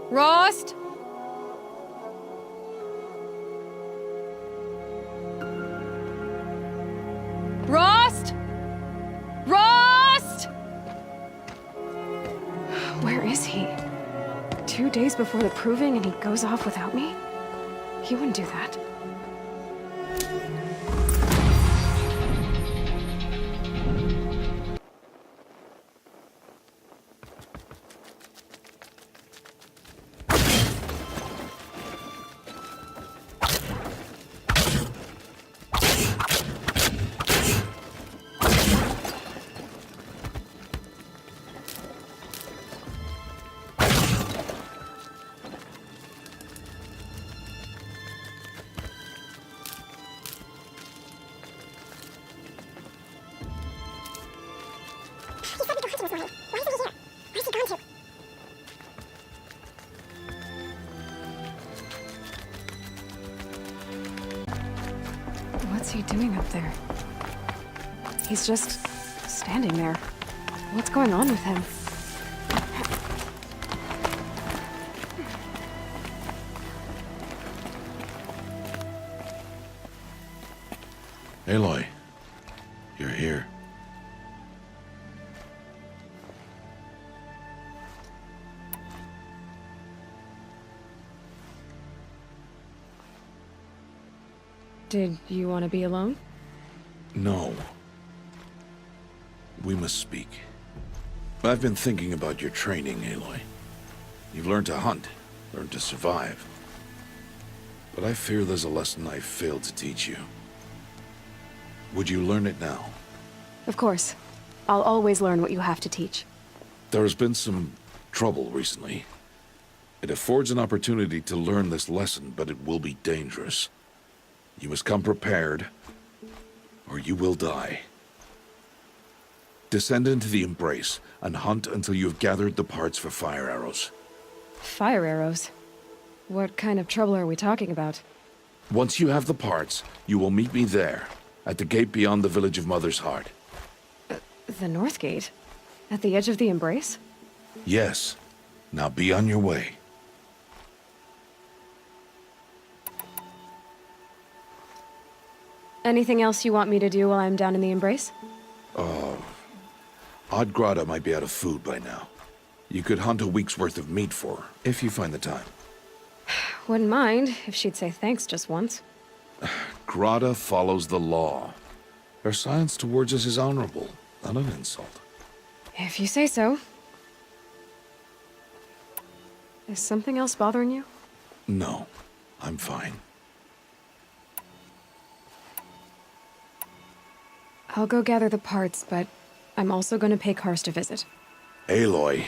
Rost? Rost? Rost? Where is he? 2 days before the proving and he goes off without me? He wouldn't do that. What's he doing up there? He's just standing there. What's going on with him? Aloy, you're here. Did you want to be alone? No. We must speak. I've been thinking about your training, Aloy. You've learned to hunt, learned to survive. But I fear there's a lesson I failed to teach you. Would you learn it now? Of course. I'll always learn what you have to teach. There has been some trouble recently. It affords an opportunity to learn this lesson, but it will be dangerous. You must come prepared, or you will die. Descend into the Embrace, and hunt until you have gathered the parts for fire arrows. Fire arrows? What kind of trouble are we talking about? Once you have the parts, you will meet me there, at the gate beyond the village of Mother's Heart. The North Gate? At the edge of the Embrace? Yes. Now be on your way. Anything else you want me to do while I'm down in the Embrace? Odd might be out of food by now. You could hunt a week's worth of meat for her, if you find the time. Wouldn't mind if she'd say thanks just once. Grada follows the law. Her silence towards us is honorable, not an insult. If you say so. Is something else bothering you? No, I'm fine. I'll go gather the parts, but I'm also going to pay Karst a visit. Aloy,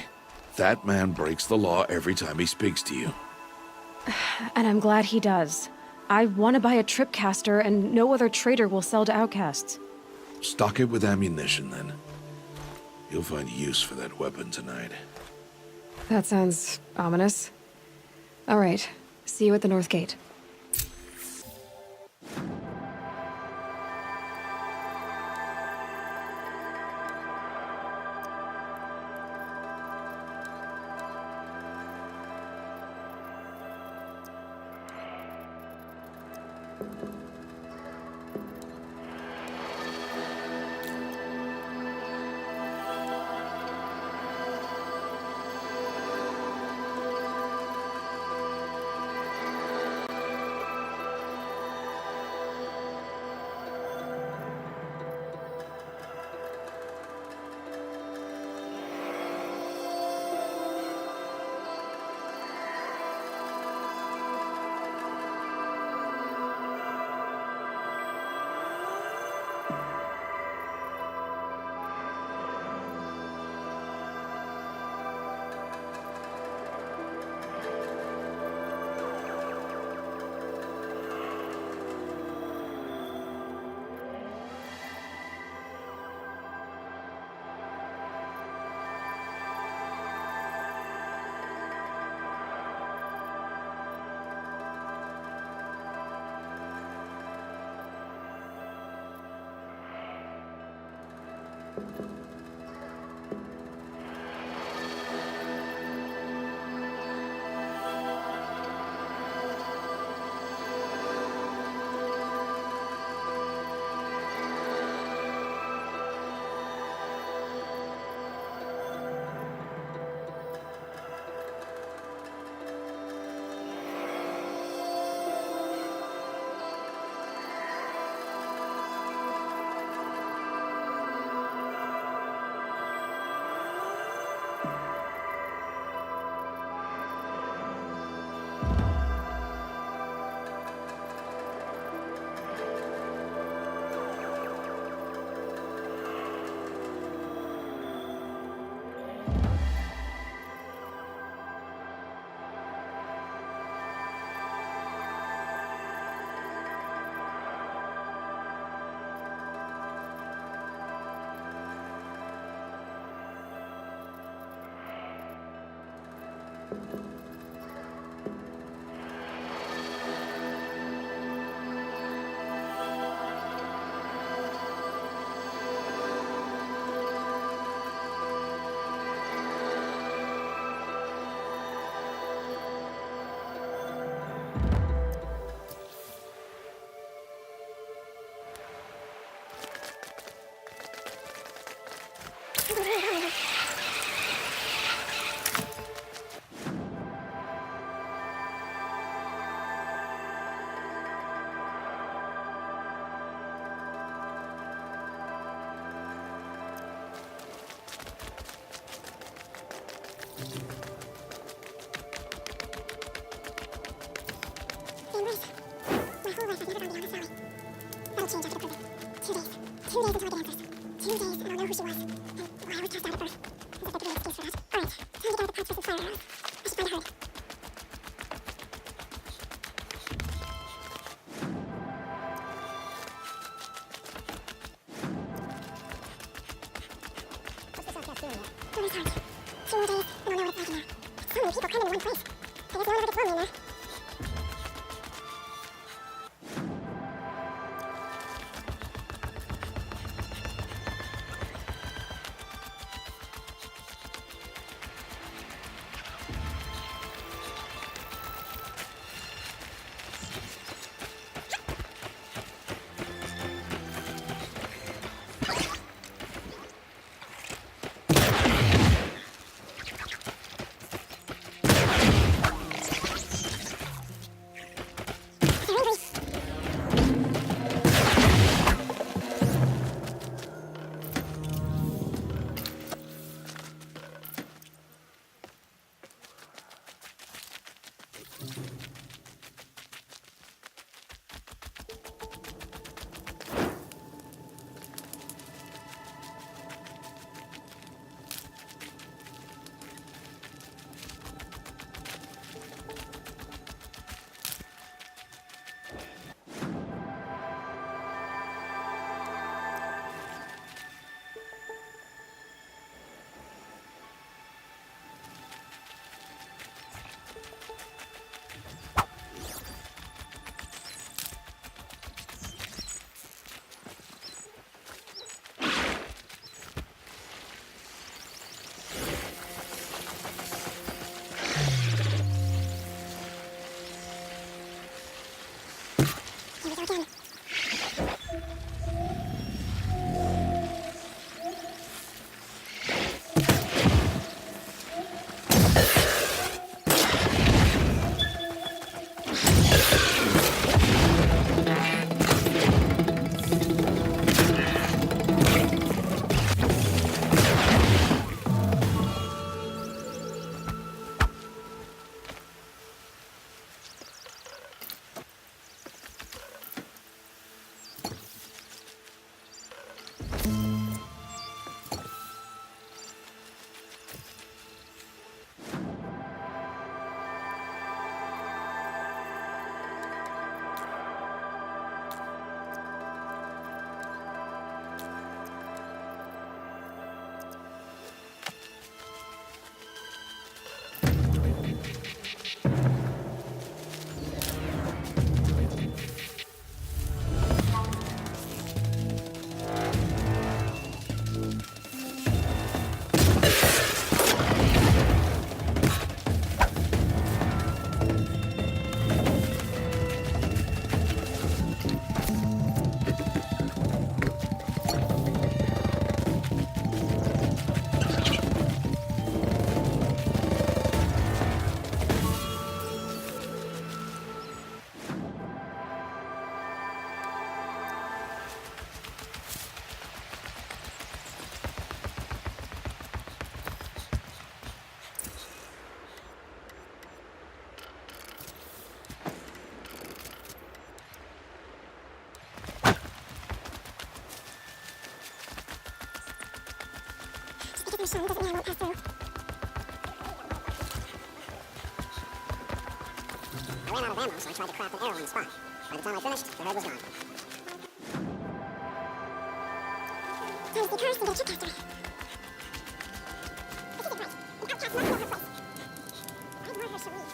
that man breaks the law every time he speaks to you. And I'm glad he does. I want to buy a tripcaster, and no other trader will sell to outcasts. Stock it with ammunition, then. You'll find use for that weapon tonight. That sounds ominous. All right. See you at the North Gate. Machine doesn't mean I won't pass through. I ran out of ammo, so I tried to craft an arrow on the spot. By the time I finished, the head was gone. Time to be cursed and get chipped after. If you did right, an outcast must know her place. I'd murder Cherie. No one else around.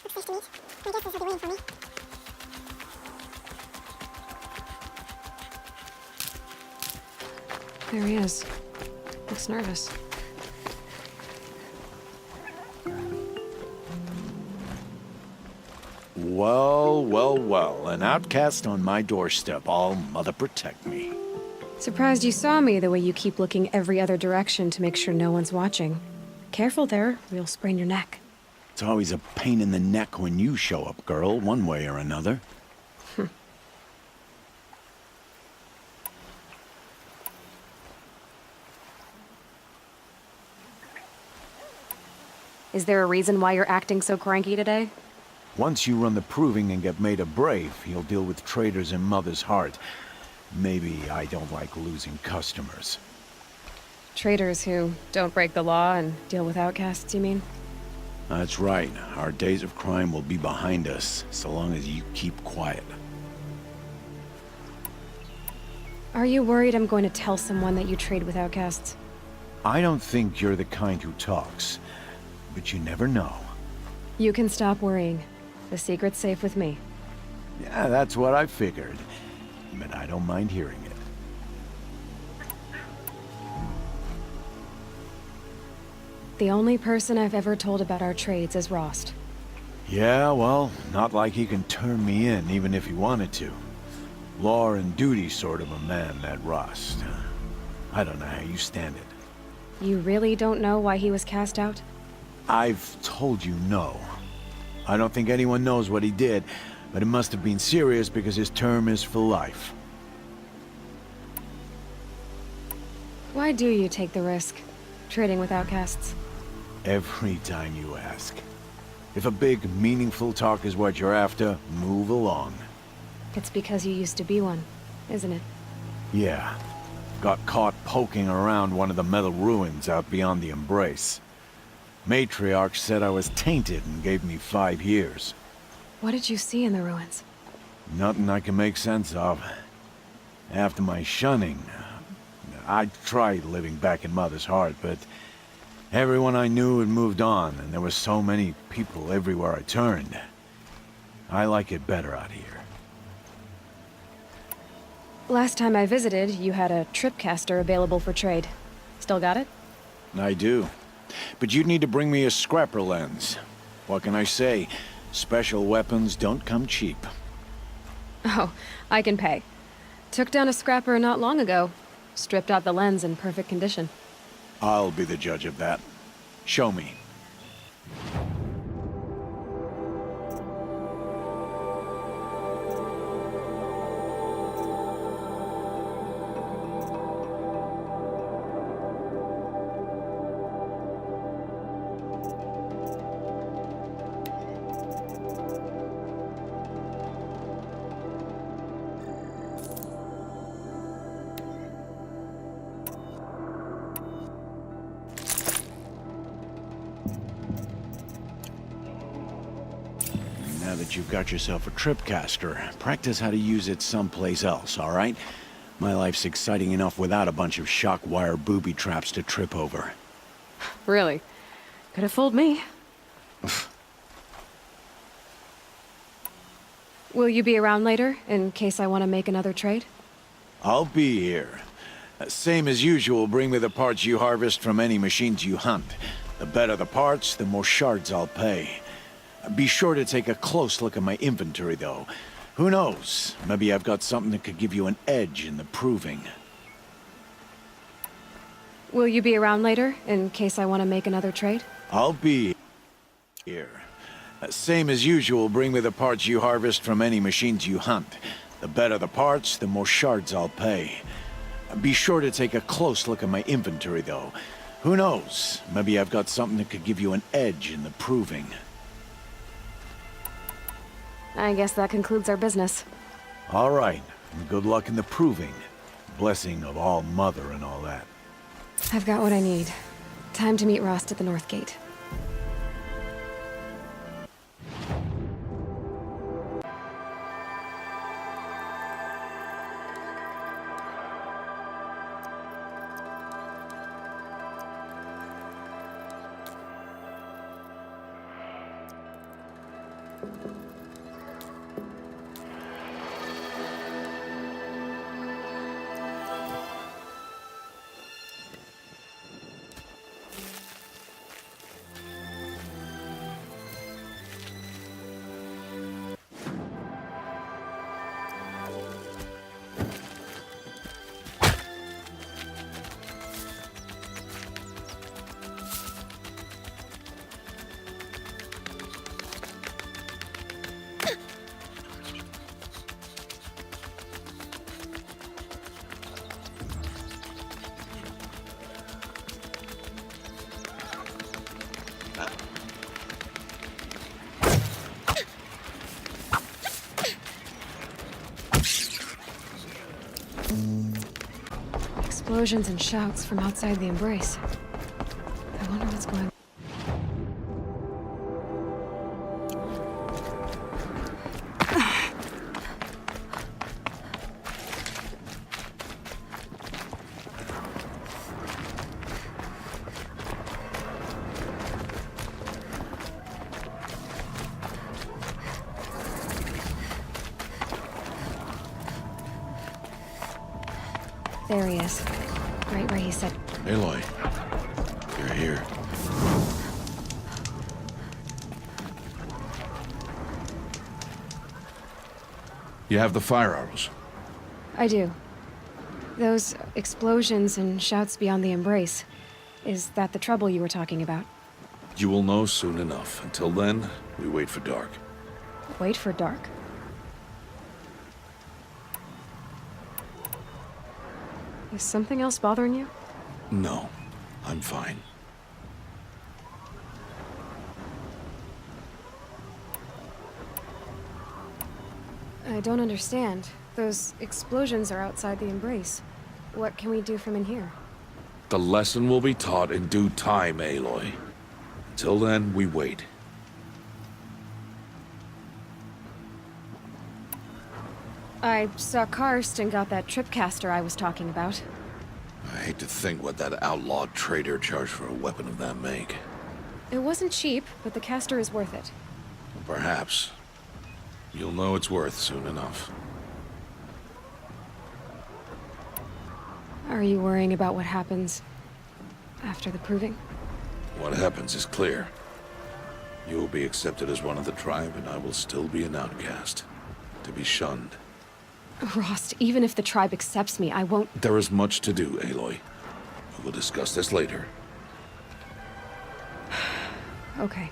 Looks safe to meet. My guess is he'll be waiting for me. There he is. Looks nervous. Well, well, well. An outcast on my doorstep. All mother protect me. Surprised you saw me the way you keep looking every other direction to make sure no one's watching. Careful there, or you'll sprain your neck. It's always a pain in the neck when you show up, girl, one way or another. Is there a reason why you're acting so cranky today? Once you run the proving and get made a brave, you'll deal with traitors in Mother's Heart. Maybe I don't like losing customers. Traitors who don't break the law and deal with outcasts, you mean? That's right. Our days of crime will be behind us, so long as you keep quiet. Are you worried I'm going to tell someone that you trade with outcasts? I don't think you're the kind who talks, but you never know. You can stop worrying. The secret's safe with me. Yeah, that's what I figured. But I don't mind hearing it. The only person I've ever told about our trades is Rost. Yeah, well, not like he can turn me in, even if he wanted to. Law and duty sort of a man, that Rost. I don't know how you stand it. You really don't know why he was cast out? I've told you no. I don't think anyone knows what he did, but it must have been serious because his term is for life. Why do you take the risk, trading with outcasts? Every time you ask. If a big, meaningful talk is what you're after, move along. It's because you used to be one, isn't it? Yeah. Got caught poking around one of the metal ruins out beyond the Embrace. Matriarch said I was tainted and gave me 5 years. What did you see in the ruins? Nothing I can make sense of. After my shunning, I tried living back in Mother's Heart, but everyone I knew had moved on, and there were so many people everywhere I turned. I like it better out here. Last time I visited, you had a tripcaster available for trade. Still got it? I do. But you'd need to bring me a scrapper lens. What can I say? Special weapons don't come cheap. Oh, I can pay. Took down a scrapper not long ago. Stripped out the lens in perfect condition. I'll be the judge of that. Show me. Now that you've got yourself a tripcaster, practice how to use it someplace else, all right? My life's exciting enough without a bunch of shock wire booby traps to trip over. Really? Could have fooled me. Will you be around later, in case I want to make another trade? I'll be here. Same as usual, bring me the parts you harvest from any machines you hunt. The better the parts, the more shards I'll pay. Be sure to take a close look at my inventory, though. Who knows? Maybe I've got something that could give you an edge in the proving. Will you be around later, in case I want to make another trade? I'll be here. Same as usual, bring me the parts you harvest from any machines you hunt. The better the parts, the more shards I'll pay. Be sure to take a close look at my inventory, though. Who knows? Maybe I've got something that could give you an edge in the proving. I guess that concludes our business. All right, and good luck in the proving. Blessing of All Mother and all that. I've got what I need. Time to meet Rost at the North Gate. explosions and shouts from outside the embrace. I wonder what's going on. There he is. Right where he said. Aloy, you're here. You have the fire arrows. I do. Those explosions and shouts beyond the embrace. Is that the trouble you were talking about? You will know soon enough. Until then, we wait for dark. Wait for dark? Is something else bothering you? No, I'm fine. I don't understand. Those explosions are outside the embrace. What can we do from in here? The lesson will be taught in due time, Aloy. Till then, we wait. I saw Karst got that tripcaster I was talking about. I hate to think what that outlawed trader charged for a weapon of that make. It wasn't cheap, but the caster is worth it. Perhaps. You'll know it's worth soon enough. Are you worrying about what happens after the proving? What happens is clear. You will be accepted as one of the tribe, and I will still be an outcast. To be shunned. Rost, even if the tribe accepts me, I won't... There is much to do, Aloy. We will discuss this later. Okay.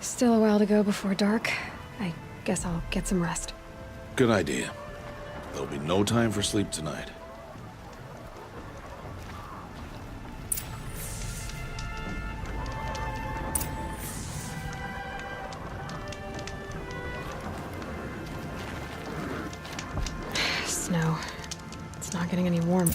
Still a while to go before dark. I guess I'll get some rest. Good idea. There'll be no time for sleep tonight. Snow. It's not getting any warmer.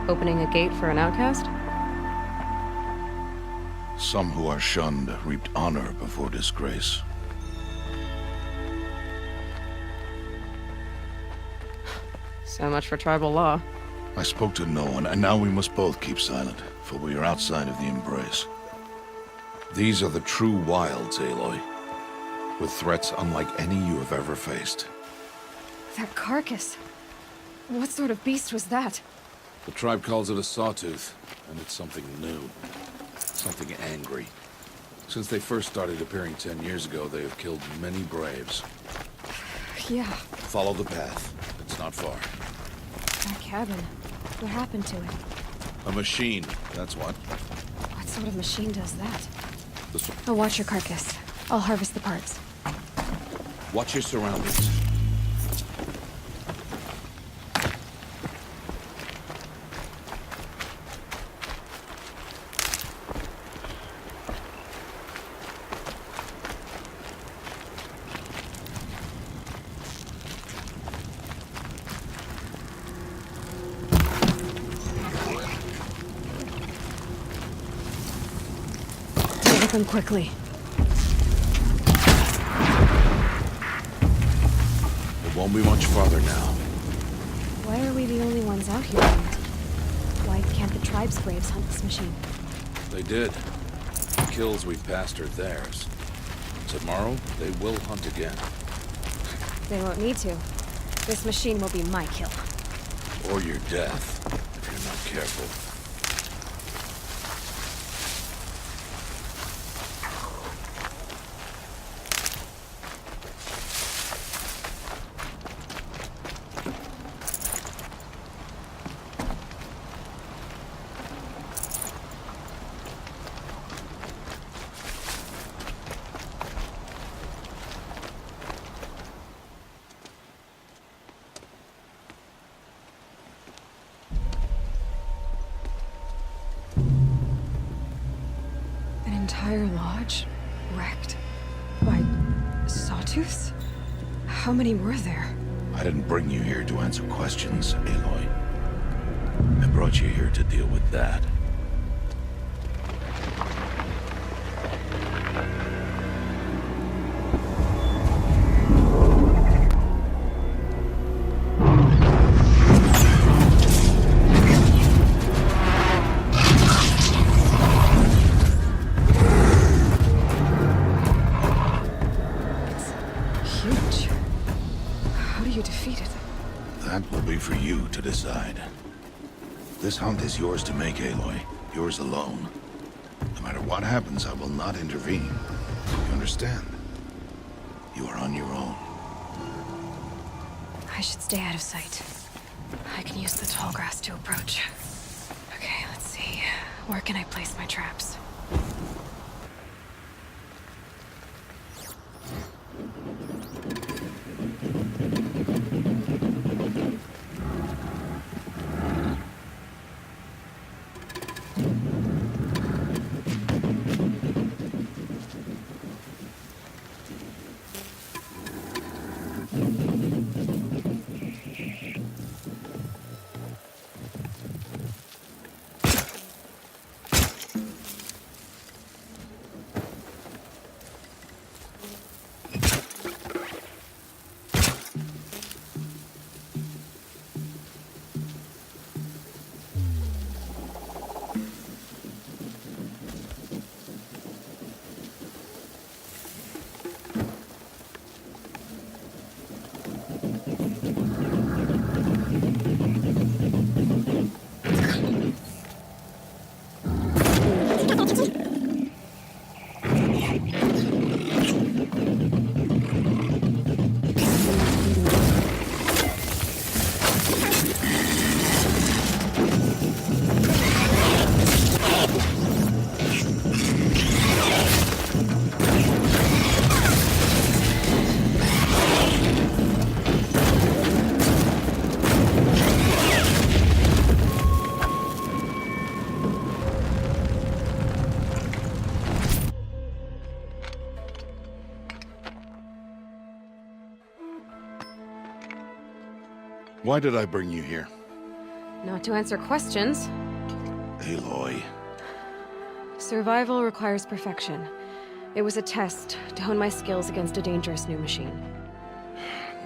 Opening a gate for an outcast? Some who are shunned reaped honor before disgrace. So much for tribal law. I spoke to no one, and now we must both keep silent, for we are outside of the embrace. These are the true wilds, Aloy, with threats unlike any you have ever faced. That carcass. What sort of beast was that? The tribe calls it a sawtooth, and it's something new. Something angry. Since they first started appearing 10 years ago, they have killed many braves. Yeah, Follow the path. It's not far. that cabin. What happened to it? A machine, that's what. What sort of machine does that? This one. I'll watch your carcass. I'll harvest the parts. Watch your surroundings. Deal with them quickly. It won't be much farther now. Why are we the only ones out here? And why can't the tribe's braves hunt this machine? They did. The kills we passed are theirs. Tomorrow, they will hunt again. They won't need to. This machine will be my kill. Or your death, if you're not careful. entire lodge wrecked by sawtooths? How many were there? I didn't bring you here to answer questions, Aloy. I brought you here to deal with that. Huge. How do you defeat it? That will be for you to decide. This hunt is yours to make, Aloy. Yours alone. No matter what happens, I will not intervene. You understand? You are on your own. I should stay out of sight. I can use the tall grass to approach. Okay, let's see. Where can I place my traps? Why did I bring you here? Not to answer questions. Aloy. Survival requires perfection. It was a test to hone my skills against a dangerous new machine.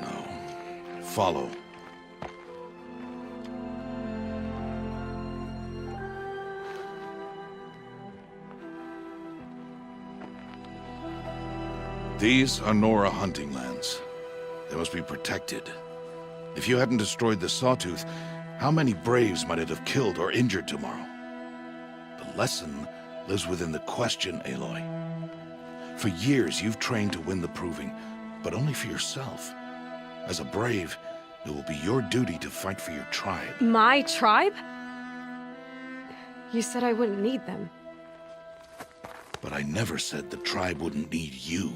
No. Follow. These are Nora hunting lands. They must be protected. If you hadn't destroyed the Sawtooth, how many Braves might it have killed or injured tomorrow? The lesson lives within the question, Aloy. For years, you've trained to win the Proving, but only for yourself. As a Brave, it will be your duty to fight for your tribe. My tribe? You said I wouldn't need them. But I never said the tribe wouldn't need you.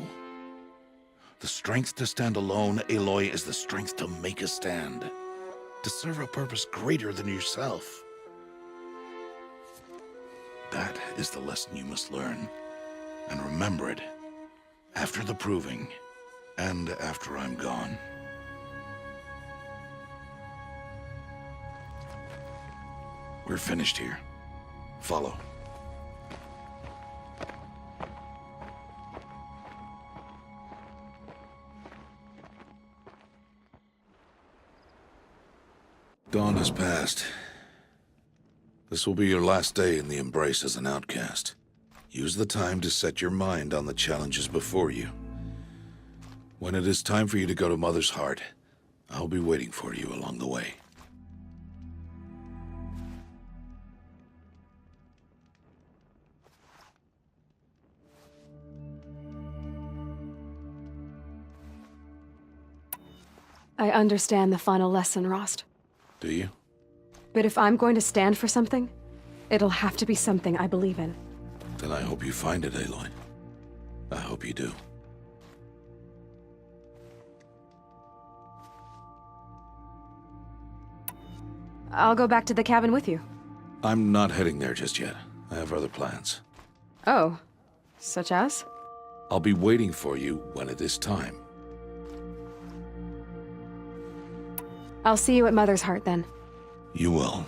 The strength to stand alone, Aloy, is the strength to make a stand. To serve a purpose greater than yourself. That is the lesson you must learn. And remember it. After the Proving, and after I'm gone. We're finished here. Follow. Dawn has passed. This will be your last day in the Embrace as an outcast. Use the time to set your mind on the challenges before you. When it is time for you to go to Mother's Heart, I'll be waiting for you along the way. I understand the final lesson, Rost. Do you? But if I'm going to stand for something, it'll have to be something I believe in. Then I hope you find it, Aloy. I hope you do. I'll go back to the cabin with you. I'm not heading there just yet. I have other plans. Oh. Such as? I'll be waiting for you when it is time. I'll see you at Mother's Heart then. You will.